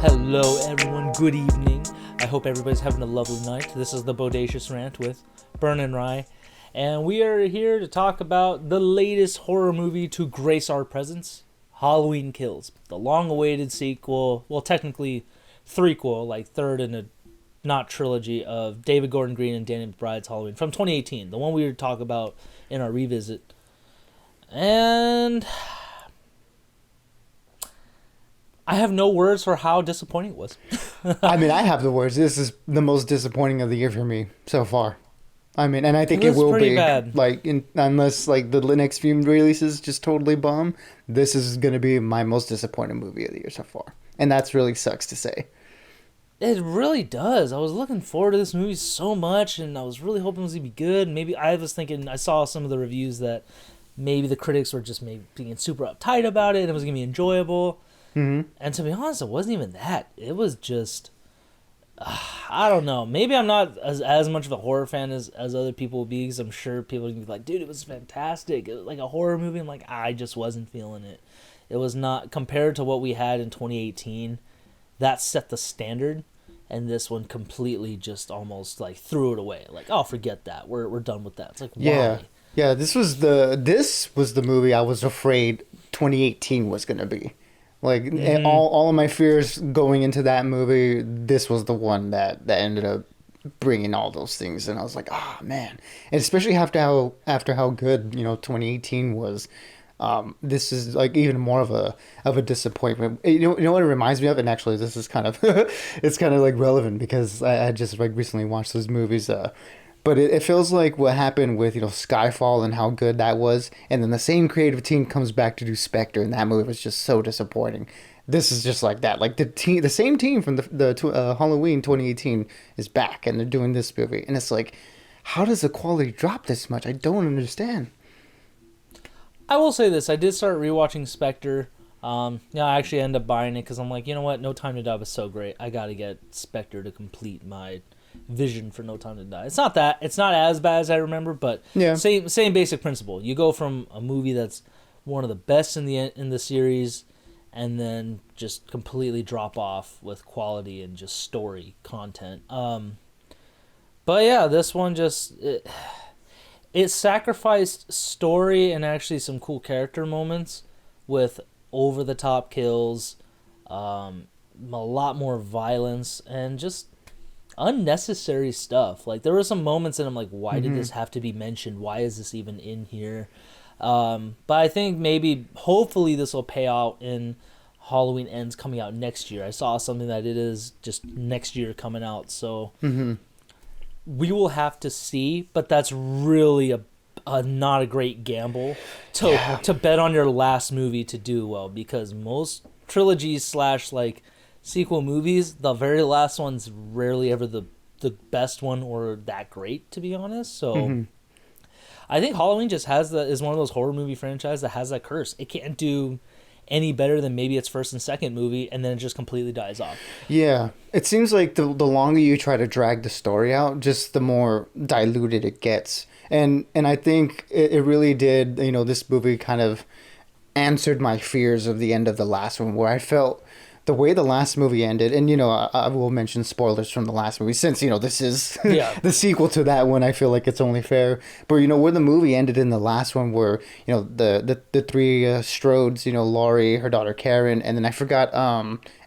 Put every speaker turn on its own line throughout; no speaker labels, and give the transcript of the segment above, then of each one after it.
Hello, everyone. Good evening. I hope everybody's having a lovely night. This is the Bodacious Rant with Burn and Rye, and we are here to talk about the latest horror movie to grace our presence, Halloween Kills, the long-awaited sequel. Well, technically, threequel, like third in a not trilogy of David Gordon Green and Danny McBride's Halloween from 2018, the one we were talk about in our revisit. And I have no words for how disappointing it was.
I mean, I have the words. This is the most disappointing of the year for me so far. I mean, and I think it will be
bad.
Unless the next few releases just totally bomb. This is going to be my most disappointing movie of the year so far, and that's really sucks to say.
It really does. I was looking forward to this movie so much, and I was really hoping it was gonna be good. Maybe I was thinking, I saw some of the reviews that maybe the critics were just maybe being super uptight about it, and it was gonna be enjoyable.
Mm-hmm.
And to be honest, it wasn't even that. It was just, I don't know. Maybe I'm not as much of a horror fan as other people will be, because I'm sure people are going to be like, dude, it was fantastic. It was like a horror movie. I'm like, I just wasn't feeling it. It was not, compared to what we had in 2018, that set the standard. And this one completely just almost like threw it away. Like, oh, forget that. We're done with that. It's like, why?
Yeah. This was the movie I was afraid 2018 was going to be. Like, all of my fears going into that movie, this was the one that ended up bringing all those things. And I was like, oh, man. And especially after how good, 2018 was, this is like even more of a disappointment. You know what it reminds me of? And actually, this is kind of, it's kind of like relevant because I just like recently watched those movies. But it feels like what happened with, Skyfall and how good that was. And then the same creative team comes back to do Spectre, and that movie was just so disappointing. This is just like that. Like the same team from the Halloween 2018 is back, and they're doing this movie. And it's like, how does the quality drop this much? I don't understand.
I will say this. I did start rewatching Spectre. I actually ended up buying it because I'm like, you know what? No Time to Die was so great. I got to get Spectre to complete my vision for No Time to Die. It's not as bad as I remember, but
yeah,
same basic principle. You go from a movie that's one of the best in the series, and then just completely drop off with quality and just story content. But yeah, this one just it sacrificed story and actually some cool character moments with over the top kills, a lot more violence, and just unnecessary stuff. Like, there were some moments and I'm like, why did this have to be mentioned? Why is this even in here? But I think hopefully this will pay out in Halloween Ends coming out next year. I saw something that it is just next year coming out, so we will have to see. But that's really a not a great gamble to bet on your last movie to do well, because most trilogies / like sequel movies, the very last one's rarely ever the best one or that great, to be honest. So I think Halloween just is one of those horror movie franchises that has that curse. It can't do any better than maybe its first and second movie, and then it just completely dies off.
Yeah, it seems like the longer you try to drag the story out, just the more diluted it gets. And I think it really did, this movie kind of answered my fears of the end of the last one, where I felt the way the last movie ended, and I will mention spoilers from the last movie since this is the sequel to that one. I feel like it's only fair, but where the movie ended in the last one, where the three Strodes, Laurie, her daughter Karen, and then I forgot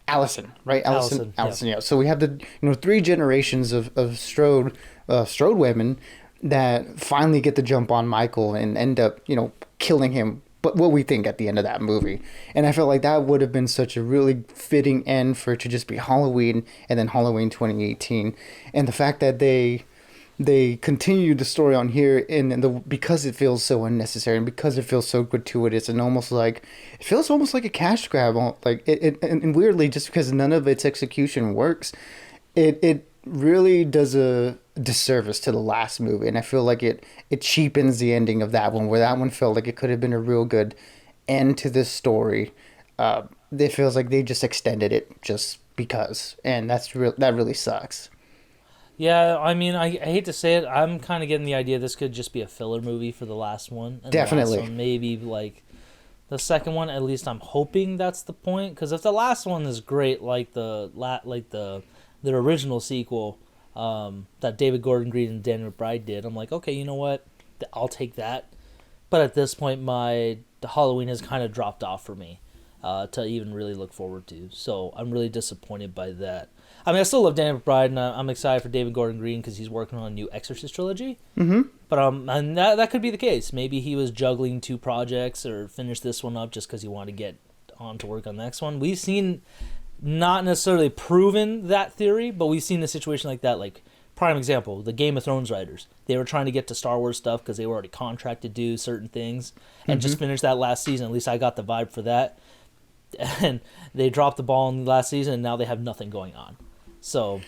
Allison, right? Allison. Yeah. So we have the three generations of Strode women that finally get the jump on Michael and end up killing him. But what we think at the end of that movie. And I felt like that would have been such a really fitting end for it to just be Halloween and then Halloween 2018. And the fact that they continued the story on here because it feels so unnecessary and because it feels so gratuitous and it feels almost like a cash grab. Like and weirdly, just because none of its execution works, it really does a disservice to the last movie, and I feel like it cheapens the ending of that one, where that one felt like it could have been a real good end to this story. It feels like they just extended it just because, and that really sucks.
Yeah, I mean, I hate to say it, I'm kind of getting the idea this could just be a filler movie for the last one. And
Definitely.
The last one maybe like The second one, at least I'm hoping that's the point. Because if the last one is great, like the original sequel that David Gordon Green and Daniel McBride did, I'm like, okay, you know what? I'll take that. But at this point, the Halloween has kind of dropped off for me to even really look forward to. So I'm really disappointed by that. I mean, I still love Daniel McBride, and I'm excited for David Gordon Green because he's working on a new Exorcist trilogy.
Mm-hmm.
But and that could be the case. Maybe he was juggling two projects or finished this one up just because he wanted to get on to work on the next one. We've seen, not necessarily proven that theory, but we've seen a situation like that. Like, prime example, the Game of Thrones writers. They were trying to get to Star Wars stuff because they were already contracted to do certain things and just finish that last season. At least I got the vibe for that. And they dropped the ball in the last season, and now they have nothing going on. So,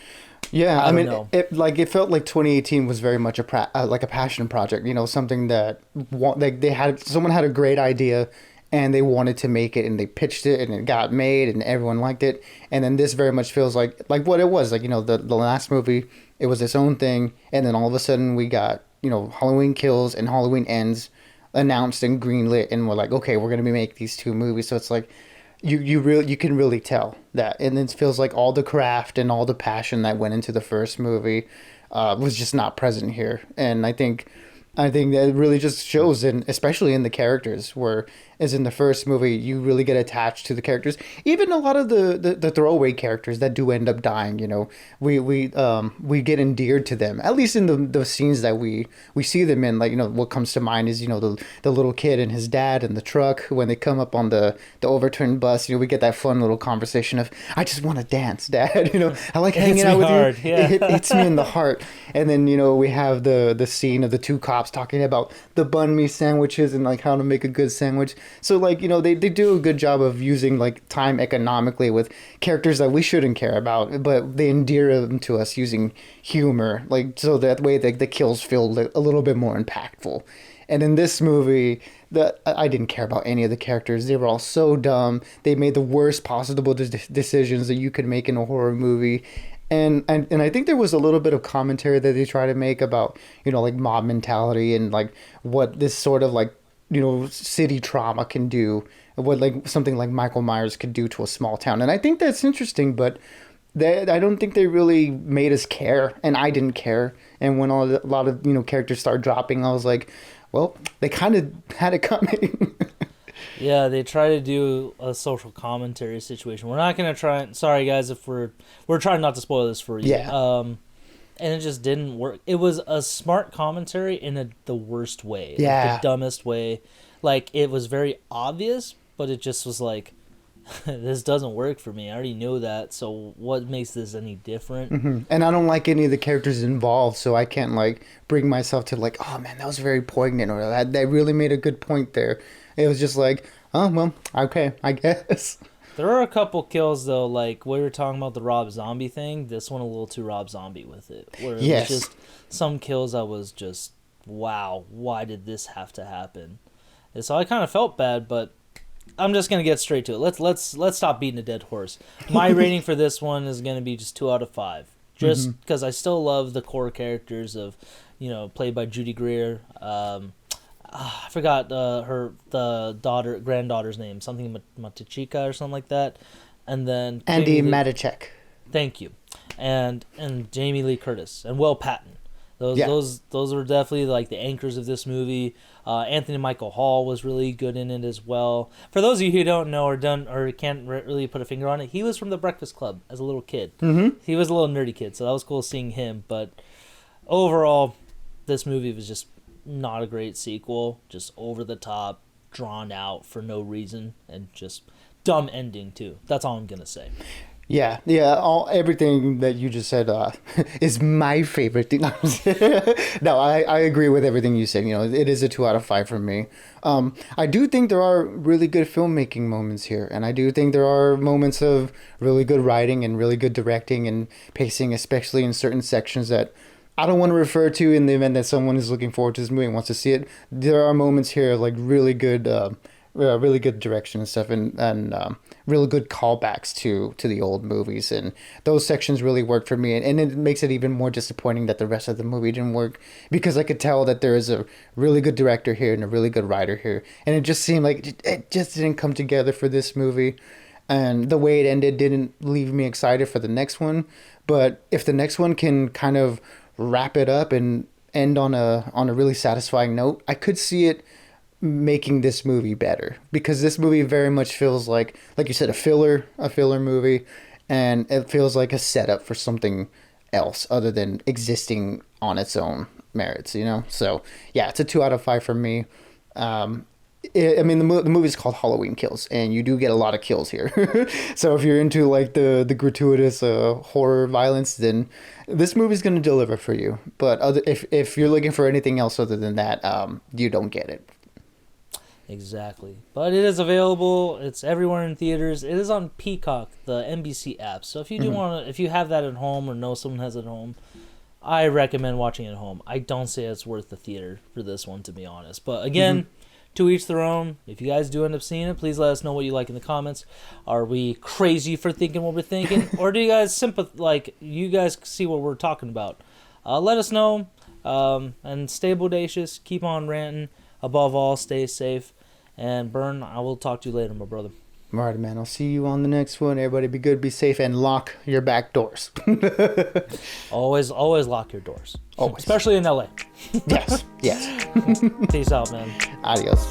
yeah, I mean,
know.
it felt like 2018 was very much like a passion project. You know, something that someone had a great idea, and they wanted to make it, and they pitched it, and it got made, and everyone liked it. And then this very much feels like what it was. Like, you know, the last movie, it was its own thing, and then all of a sudden we got, you know, Halloween Kills and Halloween Ends announced and greenlit, and we're like, okay, we're gonna be making these two movies. So it's like, you can really tell that, and it feels like all the craft and all the passion that went into the first movie was just not present here. And I think that really just shows, in especially in the characters, where as in the first movie you really get attached to the characters. Even a lot of the throwaway characters that do end up dying, you know, we get endeared to them, at least in the scenes that we see them in. Like, you know, what comes to mind is, you know, the little kid and his dad in the truck when they come up on the overturned bus. You know, we get that fun little conversation of, I just want to dance, Dad. You know, I like hanging out with
hard.
you.
Yeah.
It hits me in the heart. And then, you know, we have the scene of the two cops talking about the banh mi sandwiches and like how to make a good sandwich. So, like, you know, they do a good job of using like time economically with characters that we shouldn't care about, but they endear them to us using humor, like, so that way the kills feel a little bit more impactful. And in this movie, I didn't care about any of the characters. They were all so dumb. They made the worst possible decisions that you could make in a horror movie. And I think there was a little bit of commentary that they try to make about, you know, like mob mentality and like what this sort of like, you know, city trauma can do, what like something like Michael Myers could do to a small town. And I think that's interesting, but I don't think they really made us care, and I didn't care. And when a lot of, you know, characters start dropping, I was like, well, they kind of had it coming.
Yeah, they try to do a social commentary situation. We're not gonna try. Sorry, guys, if we're trying not to spoil this for you.
Yeah.
And it just didn't work. It was a smart commentary in the worst way.
Yeah.
Like the dumbest way. Like, it was very obvious, but it just was like, this doesn't work for me. I already know that, so what makes this any different?
Mm-hmm. And I don't like any of the characters involved, so I can't like bring myself to like, oh man, that was very poignant, or that they really made a good point there. It was just like, oh well, okay, I guess.
There are a couple kills, though, like we were talking about the Rob Zombie thing. This one a little too Rob Zombie with it. Where it
Yes.
was just some kills I was just, wow, why did this have to happen? And so I kind of felt bad, but I'm just gonna get straight to it. Let's stop beating a dead horse. My rating for this one is gonna be just 2 out of 5, just because I still love the core characters of, you know, played by Judy Greer. I forgot the granddaughter's name, something Matichika or something like that, and then
Andy Matichek.
Thank you, and Jamie Lee Curtis and Will Patton. Those were definitely like the anchors of this movie. Anthony Michael Hall was really good in it as well. For those of you who don't know or can't really put a finger on it, he was from The Breakfast Club as a little kid.
Mm-hmm.
He was a little nerdy kid, so that was cool seeing him. But overall, this movie was just not a great sequel. Just over the top, drawn out for no reason, and just dumb ending too. That's all I'm gonna say.
Yeah, everything that you just said is my favorite thing. No, I agree with everything you said. You know, it is a 2 out of 5 for me. I do think there are really good filmmaking moments here, and I do think there are moments of really good writing and really good directing and pacing, especially in certain sections that I don't want to refer to in the event that someone is looking forward to this movie and wants to see it. There are moments here like really good really good direction and stuff, and really good callbacks to the old movies, and those sections really worked for me, and it makes it even more disappointing that the rest of the movie didn't work, because I could tell that there is a really good director here and a really good writer here, and it just seemed like it just didn't come together for this movie. And the way it ended didn't leave me excited for the next one. But if the next one can kind of wrap it up and end on a really satisfying note, I could see it making this movie better, because this movie very much feels like you said, a filler movie, and it feels like a setup for something else other than existing on its own merits, you know. So yeah, it's a 2 out of 5 for me. I mean, the movie is called Halloween Kills, and you do get a lot of kills here. So if you're into like the gratuitous horror violence, then this movie's gonna deliver for you. But if you're looking for anything else other than that, you don't get it.
Exactly. But it is available. It's everywhere in theaters. It is on Peacock, the NBC app. So if you do want to, if you have that at home or know someone has it at home, I recommend watching it at home. I don't say it's worth the theater for this one, to be honest. But again, to each their own. If you guys do end up seeing it, please let us know what you like in the comments. Are we crazy for thinking what we're thinking, or do you guys you guys see what we're talking about? Let us know. And stay bodacious. Keep on ranting. Above all, stay safe. And Burn, I will talk to you later, my brother.
All right, man. I'll see you on the next one. Everybody be good, be safe, and lock your back doors.
Always lock your doors.
Always.
Especially in LA.
Yes.
Peace out, man.
Adios.